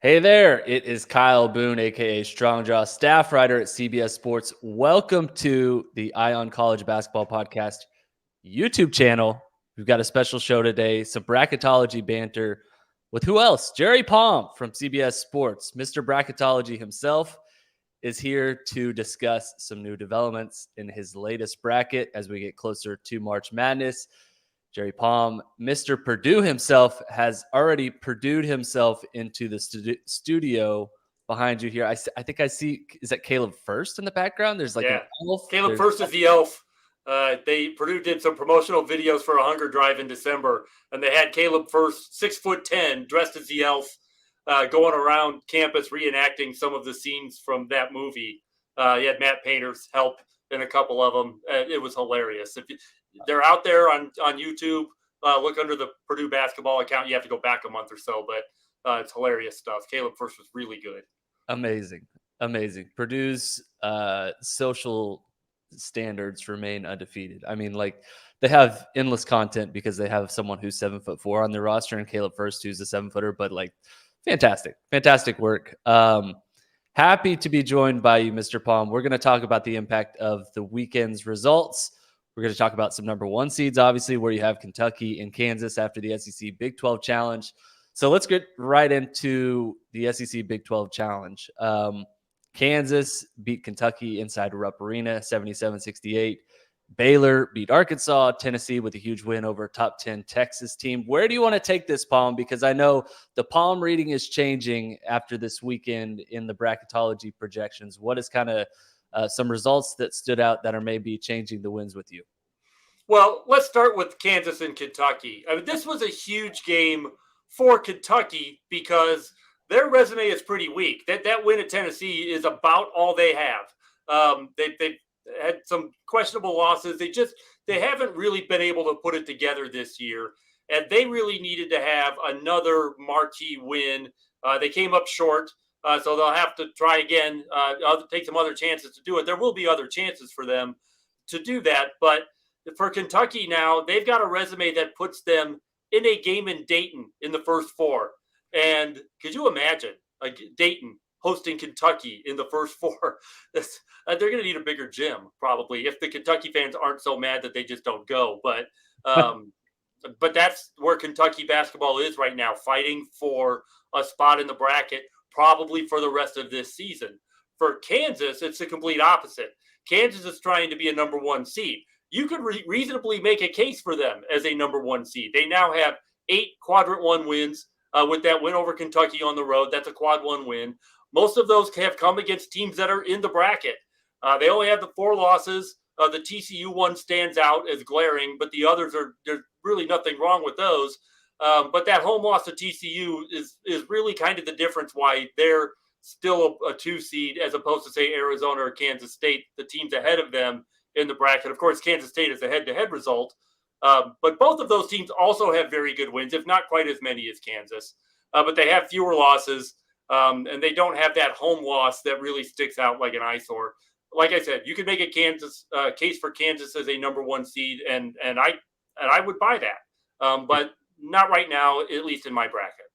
Hey there, it is Kyle Boone, aka Strongjaw, staff writer at CBS Sports. Welcome to the Ion College Basketball Podcast YouTube channel. We've got a special show today, some bracketology banter with who else? Jerry Palm from CBS Sports. Mr. Bracketology himself is here to discuss some new developments in his latest bracket as we get closer to March Madness. Jerry Palm, Mr. Purdue himself, has already Purdue'd himself into the studio behind you here. I think I see, is that Caleb First in the background? There's like an elf. Caleb First is the elf. Purdue did some promotional videos for a hunger drive in December, and they had Caleb First, 6'10", dressed as the elf, going around campus reenacting some of the scenes from that movie. He had Matt Painter's help in a couple of them. It was hilarious. They're out there on YouTube. Look under the Purdue basketball account. You have to go back a month or so, but it's hilarious stuff. Caleb First was really good. Amazing. Purdue's social standards remain undefeated. I mean, like, they have endless content because they have someone who's 7'4" on their roster and Caleb First, who's a 7-footer, but like, fantastic work. Happy to be joined by you, Mr. Palm. We're going to talk about the impact of the weekend's results. We're going to talk about some number one seeds, obviously, where you have Kentucky and Kansas after the SEC Big 12 Challenge. So let's get right into the SEC Big 12 Challenge. Kansas beat Kentucky inside Rupp Arena, 77-68. Baylor beat Arkansas. Tennessee with a huge win over a top 10 Texas team. Where do you want to take this, Palm? Because I know the Palm reading is changing after this weekend in the bracketology projections. What is kind of some results that stood out that are maybe changing the wins with you? Well, let's start with Kansas and Kentucky. I mean, this was a huge game for Kentucky because their resume is pretty weak. That win at Tennessee is about all they have. They've had some questionable losses. They haven't really been able to put it together this year, and they really needed to have another marquee win. They came up short, so they'll have to try again, take some other chances to do it. There will be other chances for them to do that, but for Kentucky now, they've got a resume that puts them in a game in Dayton in the first four. And could you imagine Dayton hosting Kentucky in the first four? They're going to need a bigger gym probably if the Kentucky fans aren't so mad that they just don't go. But that's where Kentucky basketball is right now, fighting for a spot in the bracket, probably for the rest of this season. For Kansas, it's the complete opposite. Kansas is trying to be a number one seed. You could reasonably make a case for them as a number one seed. They now have 8 quadrant one wins with that win over Kentucky on the road. That's a quad one win. Most of those have come against teams that are in the bracket. They only have the 4 losses. The TCU one stands out as glaring, but the others there's really nothing wrong with those. But that home loss to TCU is really kind of the difference why they're still a 2 seed as opposed to, say, Arizona or Kansas State, the teams ahead of them in the bracket. Of course, Kansas State is a head-to-head result, but both of those teams also have very good wins, if not quite as many as Kansas. But they have fewer losses, and they don't have that home loss that really sticks out like an eyesore. Like I said, you could make a case for Kansas as a number one seed, and I would buy that, but not right now, at least in my bracket.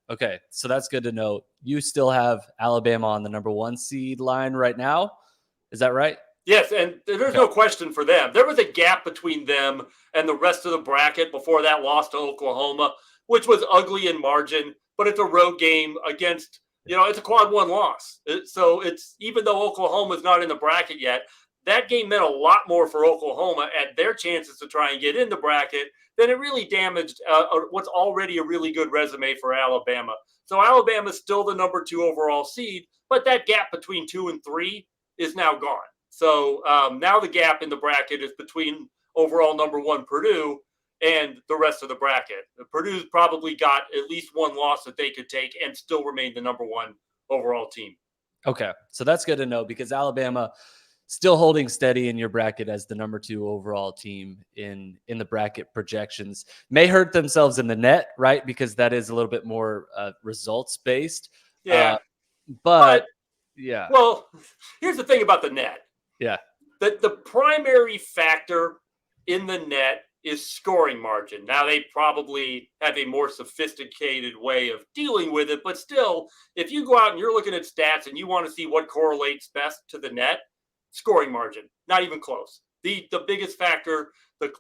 Okay, so that's good to know. You still have Alabama on the number one seed line right now. Is that right? Yes, and there's no question for them. There was a gap between them and the rest of the bracket before that loss to Oklahoma, which was ugly in margin, but it's a road game against, it's a quad one loss. So it's, even though Oklahoma's not in the bracket yet, that game meant a lot more for Oklahoma at their chances to try and get in the bracket than it really damaged what's already a really good resume for Alabama. So Alabama's still the number 2 overall seed, but that gap between 2 and 3 is now gone. So now the gap in the bracket is between overall number 1 Purdue and the rest of the bracket. Purdue's probably got at least one loss that they could take and still remain the number 1 overall team. Okay, so that's good to know because Alabama still holding steady in your bracket as the number 2 overall team in the bracket projections. May hurt themselves in the net, right? Because that is a little bit more results based. Yeah. But yeah. Well, here's the thing about the net. Yeah. The primary factor in the net is scoring margin. Now, they probably have a more sophisticated way of dealing with it, but still, if you go out and you're looking at stats and you want to see what correlates best to the net, scoring margin, not even close. The biggest factor, the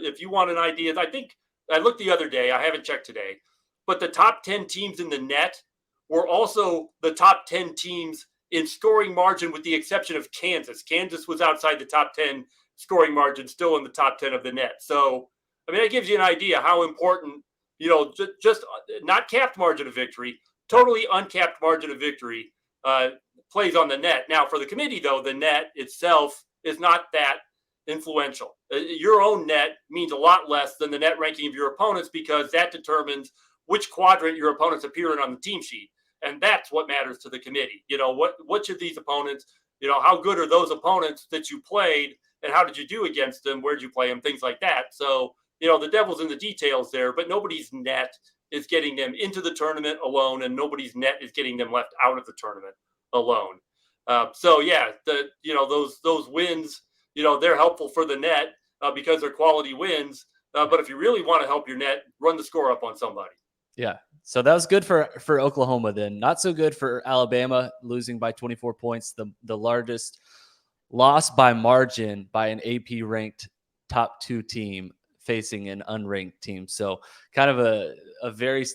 if you want an idea, I think I looked the other day, I haven't checked today, but the top 10 teams in the net were also the top 10 teams in scoring margin, with the exception of Kansas. Kansas was outside the top 10 scoring margin, still in the top 10 of the net. So, I mean, that gives you an idea how important, just not capped margin of victory, totally uncapped margin of victory plays on the net. Now, for the committee, though, the net itself is not that influential. Your own net means a lot less than the net ranking of your opponents, because that determines which quadrant your opponents appear in on the team sheet. And that's what matters to the committee. Which of these opponents, how good are those opponents that you played, and how did you do against them? Where'd you play them? Things like that. So, the devil's in the details there, but nobody's net is getting them into the tournament alone, and nobody's net is getting them left out of the tournament alone. So yeah, those wins, they're helpful for the net because they're quality wins. But if you really want to help your net, run the score up on somebody. Yeah. So that was good for Oklahoma then. Not so good for Alabama, losing by 24 points, the largest loss by margin by an AP ranked top 2 team facing an unranked team. So kind of a very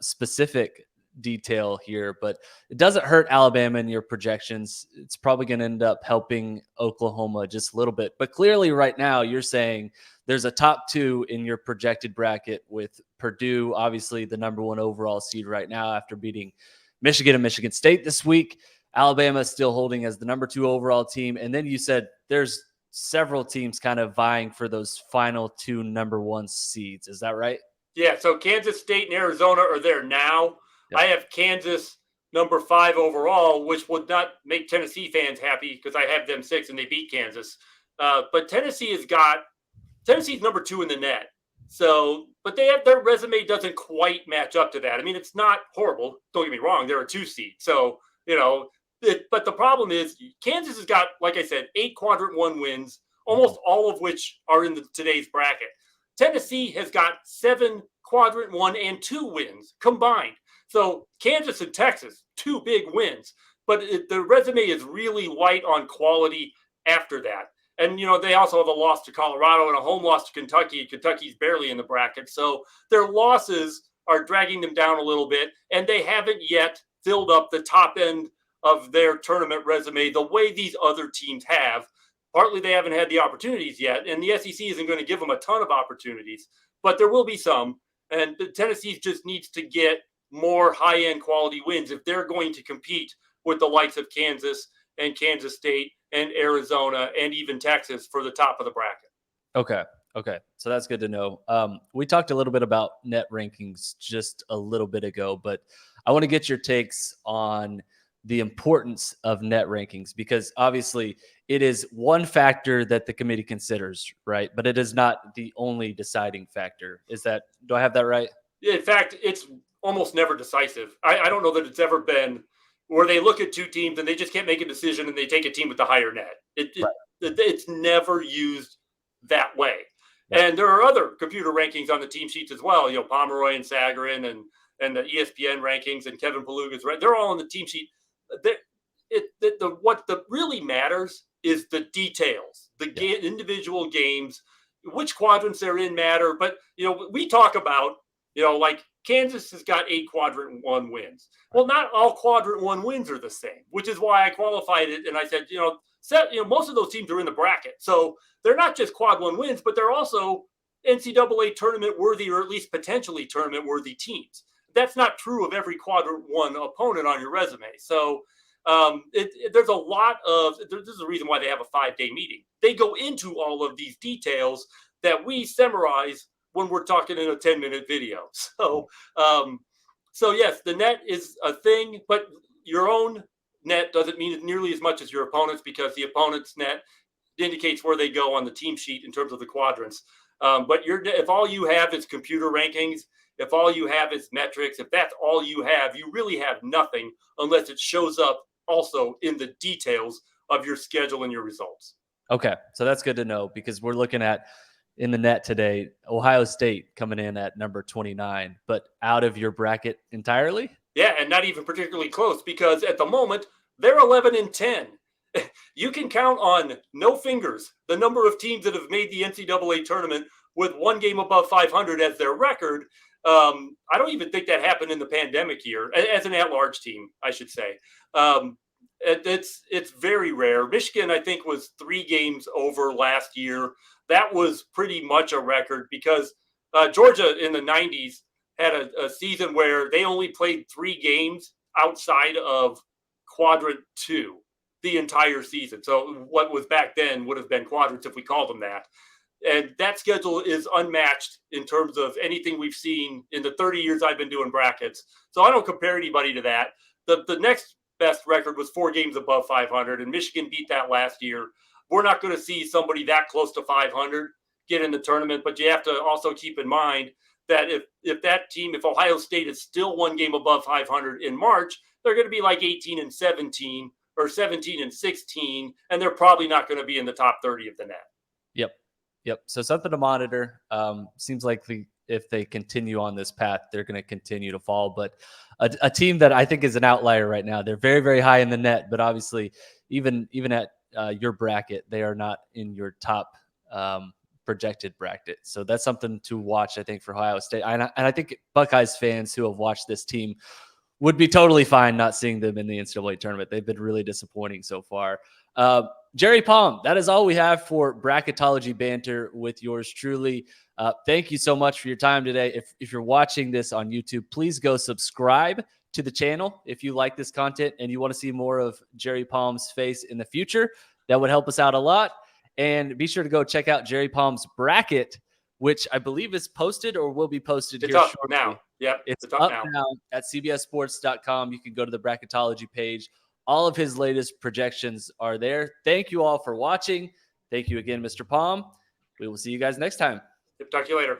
specific detail here, but it doesn't hurt Alabama in your projections. It's probably going to end up helping Oklahoma just a little bit. But clearly right now you're saying there's a top 2 in your projected bracket, with Purdue, obviously the number 1 overall seed right now after beating Michigan and Michigan State this week. Alabama is still holding as the number 2 overall team. And then you said there's several teams kind of vying for those final 2 number 1 seeds. Is that right? Yeah. So Kansas State and Arizona are there now. Yep. I have Kansas number 5 overall, which would not make Tennessee fans happy because I have them 6 and they beat Kansas. But Tennessee's number 2 in the net. So, but their resume doesn't quite match up to that. I mean, it's not horrible. Don't get me wrong. They're a 2 seed. So, but the problem is Kansas has got, like I said, 8 quadrant 1 wins, almost all of which are in today's bracket. Tennessee has got 7 quadrant 1 and 2 wins combined. So Kansas and Texas, 2 big wins, but the resume is really light on quality after that. And, they also have a loss to Colorado and a home loss to Kentucky. Kentucky's barely in the bracket. So their losses are dragging them down a little bit, and they haven't yet filled up the top end of their tournament resume the way these other teams have. Partly they haven't had the opportunities yet, and the SEC isn't going to give them a ton of opportunities, but there will be some. And Tennessee just needs to get more high-end quality wins if they're going to compete with the likes of Kansas and Kansas State and Arizona and even Texas for the top of the bracket. Okay. So that's good to know. We talked a little bit about net rankings just a little bit ago, but I want to get your takes on the importance of net rankings, because obviously it is one factor that the committee considers, right? But it is not the only deciding factor. Do I have that right? In fact, it's almost never decisive. I don't know that it's ever been where they look at 2 teams and they just can't make a decision and they take a team with the higher net. It's never used that way. Right. And there are other computer rankings on the team sheets as well. Pomeroy and Sagarin and the ESPN rankings and Kevin Paluga's, right? They're all on the team sheet. What really matters is the details, individual games, which quadrants they're in matter. But, we talk about, like Kansas has got 8 quadrant 1 wins. Well, not all quadrant 1 wins are the same, which is why I qualified it. And I said, most of those teams are in the bracket. So they're not just quad 1 wins, but they're also NCAA tournament worthy, or at least potentially tournament worthy teams. That's not true of every quadrant 1 opponent on your resume. So there's a lot of, this is the reason why they have a 5-day meeting. They go into all of these details that we summarize when we're talking in a 10-minute video. So yes, the net is a thing, but your own net doesn't mean it nearly as much as your opponent's, because the opponent's net indicates where they go on the team sheet in terms of the quadrants. But if all you have is computer rankings, if all you have is metrics, if that's all you have, you really have nothing unless it shows up also in the details of your schedule and your results. Okay, so that's good to know, because we're looking at in the net today. Ohio State coming in at number 29, but out of your bracket entirely? Yeah, and not even particularly close because at the moment they're 11-10. You can count on no fingers the number of teams that have made the NCAA tournament with one game above 500 as their record. I don't even think that happened in the pandemic year as an at-large team, I should say. It's very rare. Michigan, I think, was 3 games over last year. That was pretty much a record because Georgia in the 90s had a season where they only played 3 games outside of quadrant 2 the entire season. So what was back then would have been quadrants if we called them that. And that schedule is unmatched in terms of anything we've seen in the 30 years I've been doing brackets. So I don't compare anybody to that. The next best record was 4 games above 500, and Michigan beat that last year. We're not going to see somebody that close to 500 get in the tournament, but you have to also keep in mind that if that team, if Ohio State is still 1 game above 500 in March, they're going to be like 18-17 or 17-16, and they're probably not going to be in the top 30 of the net. Yep. So something to monitor. Seems like if they continue on this path, they're going to continue to fall. But a team that I think is an outlier right now, they're very, very high in the net, but obviously even at your bracket, they are not in your top projected bracket. So that's something to watch, I think, for Ohio State. And I think Buckeyes fans who have watched this team would be totally fine not seeing them in the NCAA tournament. They've been really disappointing so far. Jerry Palm, that is all we have for Bracketology Banter with yours truly. Thank you so much for your time today. If you're watching this on YouTube, please go subscribe to the channel if you like this content and you want to see more of Jerry Palm's face in the future. That would help us out a lot. And be sure to go check out Jerry Palm's bracket, which I believe is posted or will be posted it's here up shortly. Now. Yep, it's up now at cbssports.com. You can go to the Bracketology page. All of his latest projections are there. Thank you all for watching. Thank you again, Mr. Palm. We will see you guys next time. Talk to you later.